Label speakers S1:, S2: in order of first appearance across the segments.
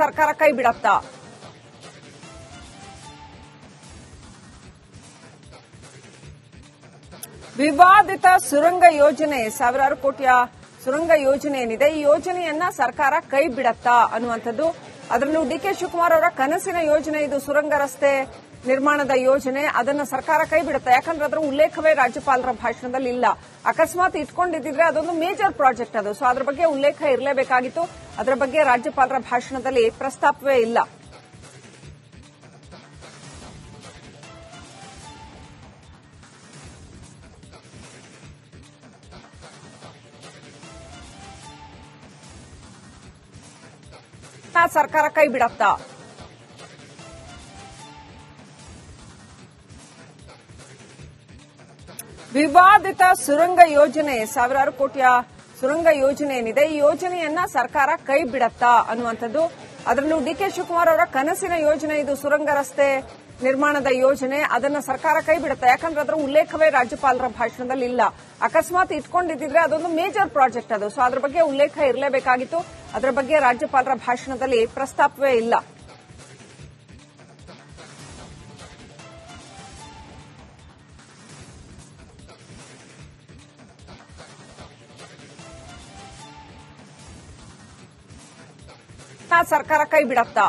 S1: ಸರ್ಕಾರ ಕೈ ಬಿಡತ್ತಾ? ವಿವಾದಿತ ಸುರಂಗ ಯೋಜನೆ, ಸಾವಿರಾರು ಕೋಟಿಯ ಸುರಂಗ ಯೋಜನೆ ಏನಿದೆ, ಈ ಯೋಜನೆಯನ್ನ ಸರ್ಕಾರ ಕೈ ಬಿಡತ್ತಾ ಅನ್ನುವಂಥದ್ದು. ಅದರಲ್ಲೂ ಡಿಕೆ ಶಿವಕುಮಾರ್ ಅವರ ಕನಸಿನ ಯೋಜನೆ ಇದು, ಸುರಂಗ ರಸ್ತೆ ನಿರ್ಮಾಣದ ಯೋಜನೆ. ಅದನ್ನ ಸರ್ಕಾರ ಕೈ ಬಿಡುತ್ತಾ? ಯಾಕಂದ್ರೆ ಅದರ ಉಲ್ಲೇಖವೇ ರಾಜ್ಯಪಾಲರ ಭಾಷಣದಲ್ಲಿ ಇಲ್ಲ. ಅಕಸ್ಮಾತ್ ಇಟ್ಕೊಂಡಿದ್ರೆ ಅದೊಂದು ಮೇಜರ್ ಪ್ರಾಜೆಕ್ಟ್ ಅದು. ಸೊ ಅದರ ಬಗ್ಗೆ ಉಲ್ಲೇಖ ಇರಲೇಬೇಕಾಗಿತ್ತು. ಅದರ ಬಗ್ಗೆ ರಾಜ್ಯಪಾಲರ ಭಾಷಣದಲ್ಲಿ ಪ್ರಸ್ತಾಪವೇ ಇಲ್ಲ. ಸರ್ಕಾರ ಕೈ ಬಿಡತ್ತಾ? ವಿವಾದಿತ ಸುರಂಗ ಯೋಜನೆ, ಸಾವಿರಾರು ಕೋಟಿಯ ಸುರಂಗ ಯೋಜನೆ ಏನಿದೆ, ಈ ಯೋಜನೆಯನ್ನ ಸರ್ಕಾರ ಕೈ ಬಿಡತ್ತಾ ಅನ್ನುವಂಥದ್ದು. ಅದರಲ್ಲೂ ಡಿಕೆ ಶಿವಕುಮಾರ್ ಅವರ ಕನಸಿನ ಯೋಜನೆ ಇದು, ಸುರಂಗ ರಸ್ತೆ ನಿರ್ಮಾಣದ ಯೋಜನೆ. ಅದನ್ನ ಸರ್ಕಾರ ಕೈ ಬಿಡುತ್ತಾ? ಯಾಕಂದ್ರೆ ಅದರ ಉಲ್ಲೇಖವೇ ರಾಜ್ಯಪಾಲರ ಭಾಷಣದಲ್ಲಿ ಇಲ್ಲ. ಅಕಸ್ಮಾತ್ ಇಟ್ಕೊಂಡಿದ್ರೆ ಅದೊಂದು ಮೇಜರ್ ಪ್ರಾಜೆಕ್ಟ್ ಅದು. ಸೊ ಅದರ ಬಗ್ಗೆ ಉಲ್ಲೇಖ ಇರಲೇಬೇಕಾಗಿತ್ತು. ಅದರ ಬಗ್ಗೆ ರಾಜ್ಯಪಾಲರ ಭಾಷಣದಲ್ಲಿ ಪ್ರಸ್ತಾಪವೇ ಇಲ್ಲ. ಸರ್ಕಾರ ಕೈ ಬಿಡತ್ತಾ?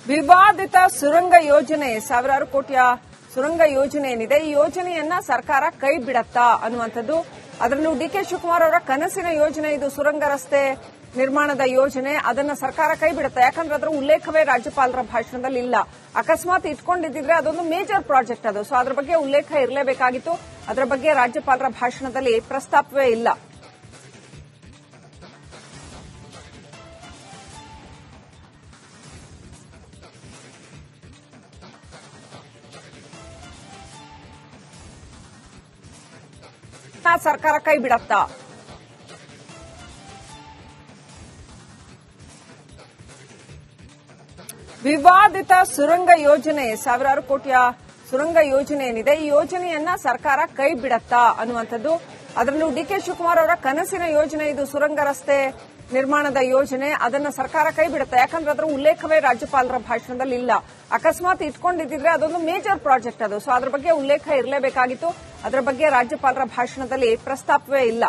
S1: ವಿವಾದಿತ ಸುರಂಗ ಯೋಜನೆ, ಸಾವಿರಾರು ಕೋಟಿಯ ಸುರಂಗ ಯೋಜನೆ ಏನಿದೆ, ಈ ಯೋಜನೆಯನ್ನ ಸರ್ಕಾರ ಕೈ ಬಿಡತ್ತಾ ಅನ್ನುವಂಥದ್ದು. ಅದರಲ್ಲೂ ಡಿಕೆ ಶಿವಕುಮಾರ್ ಅವರ ಕನಸಿನ ಯೋಜನೆ ಇದು, ಸುರಂಗ ರಸ್ತೆ ನಿರ್ಮಾಣದ ಯೋಜನೆ. ಅದನ್ನ ಸರ್ಕಾರ ಕೈ ಬಿಡುತ್ತಾ? ಯಾಕಂದ್ರೆ ಅದರ ಉಲ್ಲೇಖವೇ ರಾಜ್ಯಪಾಲರ ಭಾಷಣದಲ್ಲಿ ಇಲ್ಲ. ಅಕಸ್ಮಾತ್ ಇಟ್ಕೊಂಡಿದ್ರೆ ಅದೊಂದು ಮೇಜರ್ ಪ್ರಾಜೆಕ್ಟ್ ಅದು. ಸೊ ಅದರ ಬಗ್ಗೆ ಉಲ್ಲೇಖ ಇರಲೇಬೇಕಾಗಿತ್ತು. ಅದರ ಬಗ್ಗೆ ರಾಜ್ಯಪಾಲರ ಭಾಷಣದಲ್ಲಿ ಪ್ರಸ್ತಾಪವೇ ಇಲ್ಲ. ಸರ್ಕಾರ ಕೈ ಬಿಡತ್ತಾ? ವಿವಾದಿತ ಸುರಂಗ ಯೋಜನೆ, ಸಾವಿರಾರು ಕೋಟಿಯ ಸುರಂಗ ಯೋಜನೆ ಏನಿದೆ, ಈ ಯೋಜನೆಯನ್ನ ಸರ್ಕಾರ ಕೈ ಬಿಡತ್ತಾ ಅನ್ನುವಂಥದ್ದು. ಅದರಲ್ಲೂ ಡಿಕೆ ಶಿವಕುಮಾರ್ ಅವರ ಕನಸಿನ ಯೋಜನೆ ಇದು, ಸುರಂಗ ರಸ್ತೆ ನಿರ್ಮಾಣದ ಯೋಜನೆ. ಅದನ್ನ ಸರ್ಕಾರ ಕೈ ಬಿಡುತ್ತಾ? ಯಾಕಂದ್ರೆ ಅದರ ಉಲ್ಲೇಖವೇ ರಾಜ್ಯಪಾಲರ ಭಾಷಣದಲ್ಲಿ ಇಲ್ಲ. ಅಕಸ್ಮಾತ್ ಇಟ್ಕೊಂಡಿದ್ರೆ ಅದೊಂದು ಮೇಜರ್ ಪ್ರಾಜೆಕ್ಟ್ ಅದು. ಸೊ ಅದರ ಬಗ್ಗೆ ಉಲ್ಲೇಖ ಇರಲೇಬೇಕಾಗಿತ್ತು. ಅದರ ಬಗ್ಗೆ ರಾಜ್ಯಪಾಲರ ಭಾಷಣದಲ್ಲಿ ಪ್ರಸ್ತಾಪವೇ ಇಲ್ಲ.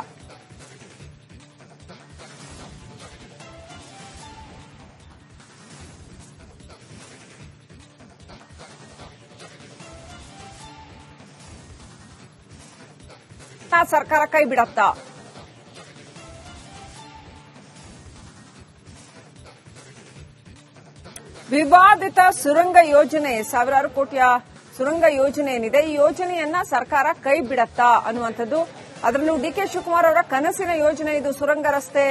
S1: ಸರ್ಕಾರ ಕೈ ಬಿಡತ್ತಾ? ವಿವಾದಿತ ಸುರಂಗ ಯೋಜನೆ, ಸಾವಿರಾರು ಕೋಟಿಯ ಸುರಂಗ ಯೋಜನೆ ಏನಿದೆ, ಈ ಯೋಜನೆಯನ್ನ ಸರ್ಕಾರ ಕೈ ಬಿಡತ್ತಾ ಅನ್ನುವಂಥದ್ದು. ಅದರಲ್ಲೂ ಡಿಕೆ ಶಿವಕುಮಾರ್ ಅವರ ಕನಸಿನ ಯೋಜನೆ ಇದು, ಸುರಂಗ ರಸ್ತೆ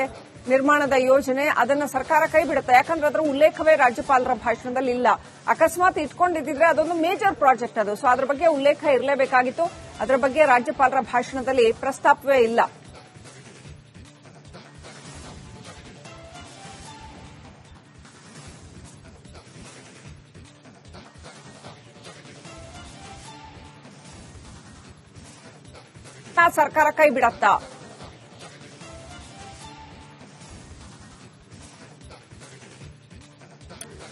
S1: ನಿರ್ಮಾಣದ ಯೋಜನೆ. ಅದನ್ನ ಸರ್ಕಾರ ಕೈ ಬಿಡುತ್ತಾ? ಯಾಕಂದ್ರೆ ಅದರ ಉಲ್ಲೇಖವೇ ರಾಜ್ಯಪಾಲರ ಭಾಷಣದಲ್ಲಿ ಇಲ್ಲ. ಅಕಸ್ಮಾತ್ ಇಟ್ಕೊಂಡಿದ್ರೆ ಅದೊಂದು ಮೇಜರ್ ಪ್ರಾಜೆಕ್ಟ್ ಅದು. ಸೊ ಅದರ ಬಗ್ಗೆ ಉಲ್ಲೇಖ ಇರಲೇಬೇಕಾಗಿತ್ತು. ಅದರ ಬಗ್ಗೆ ರಾಜ್ಯಪಾಲರ ಭಾಷಣದಲ್ಲಿ ಪ್ರಸ್ತಾಪವೇ ಇಲ್ಲ. ಸರ್ಕಾರ ಕೈ ಬಿಡತ್ತಾ?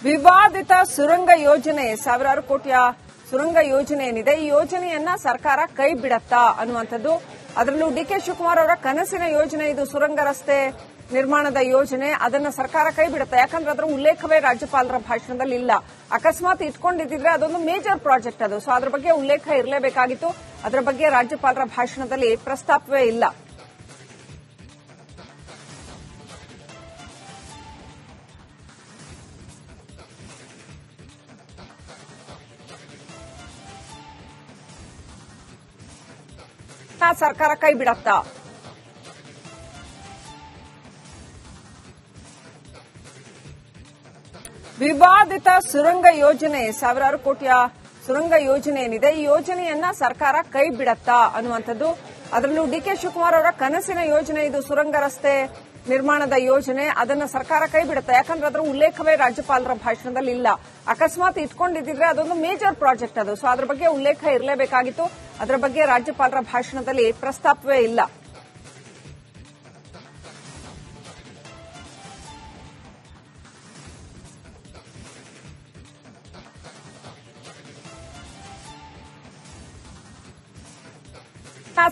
S1: ವಿವಾದಿತ ಸುರಂಗ ಯೋಜನೆ, ಸಾವಿರಾರು ಕೋಟಿಯ ಸುರಂಗ ಯೋಜನೆ ಏನಿದೆ, ಈ ಯೋಜನೆಯನ್ನ ಸರ್ಕಾರ ಕೈ ಬಿಡತ್ತಾ ಅನ್ನುವಂಥದ್ದು. ಅದರಲ್ಲೂ ಡಿಕೆ ಶಿವಕುಮಾರ್ ಅವರ ಕನಸಿನ ಯೋಜನೆ ಇದು, ಸುರಂಗ ರಸ್ತೆ ನಿರ್ಮಾಣದ ಯೋಜನೆ. ಅದನ್ನ ಸರ್ಕಾರ ಕೈ ಬಿಡುತ್ತಾ? ಯಾಕಂದ್ರೆ ಅದರ ಉಲ್ಲೇಖವೇ ರಾಜ್ಯಪಾಲರ ಭಾಷಣದಲ್ಲಿ ಇಲ್ಲ. ಅಕಸ್ಮಾತ್ ಇಟ್ಕೊಂಡಿದ್ರೆ ಅದೊಂದು ಮೇಜರ್ ಪ್ರಾಜೆಕ್ಟ್ ಅದು. ಸೊ ಅದರ ಬಗ್ಗೆ ಉಲ್ಲೇಖ ಇರಲೇಬೇಕಾಗಿತ್ತು. ಅದರ ಬಗ್ಗೆ ರಾಜ್ಯಪಾಲರ ಭಾಷಣದಲ್ಲಿ ಪ್ರಸ್ತಾಪವೇ ಇಲ್ಲ. ಸರ್ಕಾರ ಕೈ ಬಿಡತ್ತಾ? ವಿವಾದಿತ ಸುರಂಗ ಯೋಜನೆ, ಸಾವಿರಾರು ಕೋಟಿಯ ಸುರಂಗ ಯೋಜನೆ ಏನಿದೆ, ಈ ಯೋಜನೆಯನ್ನ ಸರ್ಕಾರ ಕೈ ಬಿಡತ್ತಾ ಅನ್ನುವಂಥದ್ದು. ಅದರಲ್ಲೂ ಡಿಕೆ ಶಿವಕುಮಾರ್ ಅವರ ಕನಸಿನ ಯೋಜನೆ ಇದು, ಸುರಂಗ ರಸ್ತೆ ನಿರ್ಮಾಣದ ಯೋಜನೆ. ಅದನ್ನ ಸರ್ಕಾರ ಕೈ ಬಿಡುತ್ತಾ? ಯಾಕಂದ್ರೆ ಅದರ ಉಲ್ಲೇಖವೇ ರಾಜ್ಯಪಾಲರ ಭಾಷಣದಲ್ಲಿ ಇಲ್ಲ. ಅಕಸ್ಮಾತ್ ಇಟ್ಕೊಂಡಿದ್ರೆ ಅದೊಂದು ಮೇಜರ್ ಪ್ರಾಜೆಕ್ಟ್ ಅದು. ಸೊ ಅದರ ಬಗ್ಗೆ ಉಲ್ಲೇಖ ಇರಲೇಬೇಕಾಗಿತ್ತು. ಅದರ ಬಗ್ಗೆ ರಾಜ್ಯಪಾಲರ ಭಾಷಣದಲ್ಲಿ ಪ್ರಸ್ತಾಪವೇ ಇಲ್ಲ.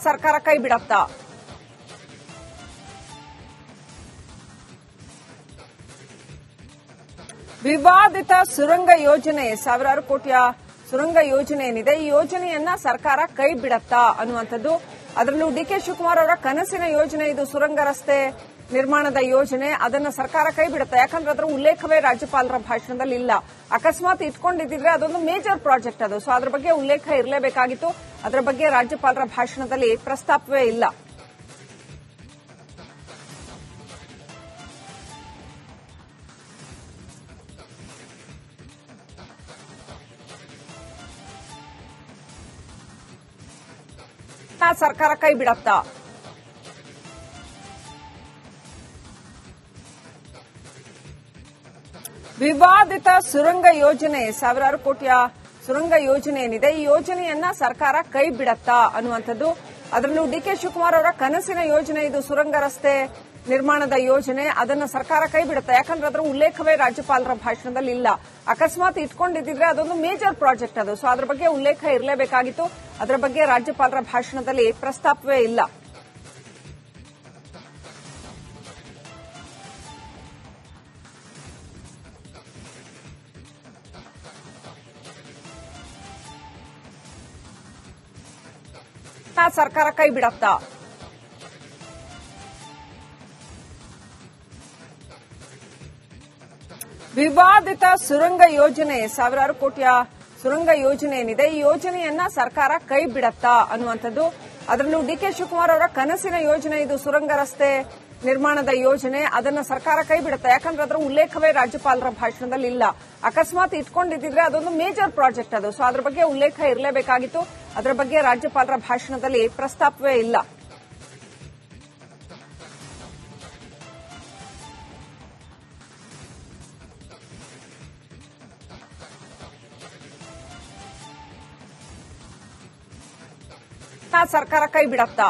S1: ಸರ್ಕಾರ ಕೈ ಬಿಡತ್ತಾ? ವಿವಾದಿತ ಸುರಂಗ ಯೋಜನೆ, ಸಾವಿರಾರು ಕೋಟಿಯ ಸುರಂಗ ಯೋಜನೆ ಏನಿದೆ, ಈ ಯೋಜನೆಯನ್ನ ಸರ್ಕಾರ ಕೈ ಬಿಡತ್ತಾ ಅನ್ನುವಂಥದ್ದು. ಅದರಲ್ಲೂ ಡಿಕೆ ಶಿವಕುಮಾರ್ ಅವರ ಕನಸಿನ ಯೋಜನೆ ಇದು, ಸುರಂಗ ರಸ್ತೆ ನಿರ್ಮಾಣದ ಯೋಜನೆ. ಅದನ್ನ ಸರ್ಕಾರ ಕೈ ಬಿಡುತ್ತಾ? ಯಾಕಂದ್ರೆ ಅದರ ಉಲ್ಲೇಖವೇ ರಾಜ್ಯಪಾಲರ ಭಾಷಣದಲ್ಲಿ ಇಲ್ಲ. ಅಕಸ್ಮಾತ್ ಇಟ್ಕೊಂಡಿದ್ರೆ ಅದೊಂದು ಮೇಜರ್ ಪ್ರಾಜೆಕ್ಟ್ ಅದು. ಸೊ ಅದರ ಬಗ್ಗೆ ಉಲ್ಲೇಖ ಇರಲೇಬೇಕಾಗಿತ್ತು. ಅದರ ಬಗ್ಗೆ ರಾಜ್ಯಪಾಲರ ಭಾಷಣದಲ್ಲಿ ಪ್ರಸ್ತಾಪವೇ ಇಲ್ಲ. ಸರ್ಕಾರ ಕೈ ಬಿಡತ್ತಾ? ವಿವಾದಿತ ಸುರಂಗ ಯೋಜನೆ, ಸಾವಿರಾರು ಕೋಟಿಯ ಸುರಂಗ ಯೋಜನೆ ಏನಿದೆ, ಈ ಯೋಜನೆಯನ್ನ ಸರ್ಕಾರ ಕೈ ಬಿಡತ್ತಾ ಅನ್ನುವಂಥದ್ದು. ಅದರಲ್ಲೂ ಡಿಕೆ ಶಿವಕುಮಾರ್ ಅವರ ಕನಸಿನ ಯೋಜನೆ ಇದು, ಸುರಂಗ ರಸ್ತೆ ನಿರ್ಮಾಣದ ಯೋಜನೆ. ಅದನ್ನ ಸರ್ಕಾರ ಕೈ ಬಿಡುತ್ತಾ? ಯಾಕಂದ್ರೆ ಅದರ ಉಲ್ಲೇಖವೇ ರಾಜ್ಯಪಾಲರ ಭಾಷಣದಲ್ಲಿ ಇಲ್ಲ. ಅಕಸ್ಮಾತ್ ಇಟ್ಕೊಂಡಿದ್ರೆ ಅದೊಂದು ಮೇಜರ್ ಪ್ರಾಜೆಕ್ಟ್ ಅದು. ಸೊ ಅದರ ಬಗ್ಗೆ ಉಲ್ಲೇಖ ಇರಲೇಬೇಕಾಗಿತ್ತು. ಅದರ ಬಗ್ಗೆ ರಾಜ್ಯಪಾಲರ ಭಾಷಣದಲ್ಲಿ ಪ್ರಸ್ತಾಪವೇ ಇಲ್ಲ. ಸರ್ಕಾರ ಕೈ ಬಿಡತ್ತಾ? ವಿವಾದಿತ ಸುರಂಗ ಯೋಜನೆ, ಸಾವಿರಾರು ಕೋಟಿಯ ಸುರಂಗ ಯೋಜನೆ ಏನಿದೆ, ಈ ಯೋಜನೆಯನ್ನ ಸರ್ಕಾರ ಕೈ ಬಿಡತ್ತಾ ಅನ್ನುವಂಥದ್ದು. ಅದರಲ್ಲೂ ಡಿಕೆ ಶಿವಕುಮಾರ್ ಅವರ ಕನಸಿನ ಯೋಜನೆ ಇದು, ಸುರಂಗ ರಸ್ತೆ ನಿರ್ಮಾಣದ ಯೋಜನೆ. ಅದನ್ನ ಸರ್ಕಾರ ಕೈ ಬಿಡುತ್ತಾ? ಯಾಕಂದ್ರೆ ಅದರ ಉಲ್ಲೇಖವೇ ರಾಜ್ಯಪಾಲರ ಭಾಷಣದಲ್ಲಿ ಇಲ್ಲ. ಅಕಸ್ಮಾತ್ ಇಟ್ಕೊಂಡಿದ್ರೆ ಅದೊಂದು ಮೇಜರ್ ಪ್ರಾಜೆಕ್ಟ್ ಅದು. ಸೊ ಅದರ ಬಗ್ಗೆ ಉಲ್ಲೇಖ ಇರಲೇಬೇಕಾಗಿತ್ತು. ಅದರ ಬಗ್ಗೆ ರಾಜ್ಯಪಾಲರ ಭಾಷಣದಲ್ಲಿ ಪ್ರಸ್ತಾಪವೇ ಇಲ್ಲ. ಸರ್ಕಾರ ಕೈ ಬಿಡತ್ತಾ?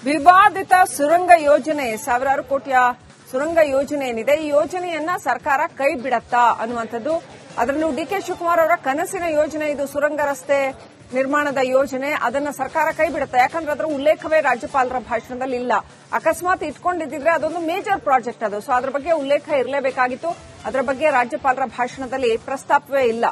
S1: ವಿವಾದಿತ ಸುರಂಗ ಯೋಜನೆ, ಸಾವಿರಾರು ಕೋಟಿಯ ಸುರಂಗ ಯೋಜನೆ ಏನಿದೆ, ಈ ಯೋಜನೆಯನ್ನ ಸರ್ಕಾರ ಕೈ ಬಿಡತ್ತಾ ಅನ್ನುವಂಥದ್ದು. ಅದರಲ್ಲೂ ಡಿಕೆ ಶಿವಕುಮಾರ್ ಅವರ ಕನಸಿನ ಯೋಜನೆ ಇದು, ಸುರಂಗ ರಸ್ತೆ ನಿರ್ಮಾಣದ ಯೋಜನೆ. ಅದನ್ನ ಸರ್ಕಾರ ಕೈ ಬಿಡುತ್ತಾ? ಯಾಕಂದ್ರೆ ಅದರ ಉಲ್ಲೇಖವೇ ರಾಜ್ಯಪಾಲರ ಭಾಷಣದಲ್ಲಿ ಇಲ್ಲ. ಅಕಸ್ಮಾತ್ ಇಟ್ಕೊಂಡಿದ್ರೆ ಅದೊಂದು ಮೇಜರ್ ಪ್ರಾಜೆಕ್ಟ್ ಅದು. ಸೊ ಅದರ ಬಗ್ಗೆ ಉಲ್ಲೇಖ ಇರಲೇಬೇಕಾಗಿತ್ತು. ಅದರ ಬಗ್ಗೆ ರಾಜ್ಯಪಾಲರ ಭಾಷಣದಲ್ಲಿ ಪ್ರಸ್ತಾಪವೇ ಇಲ್ಲ.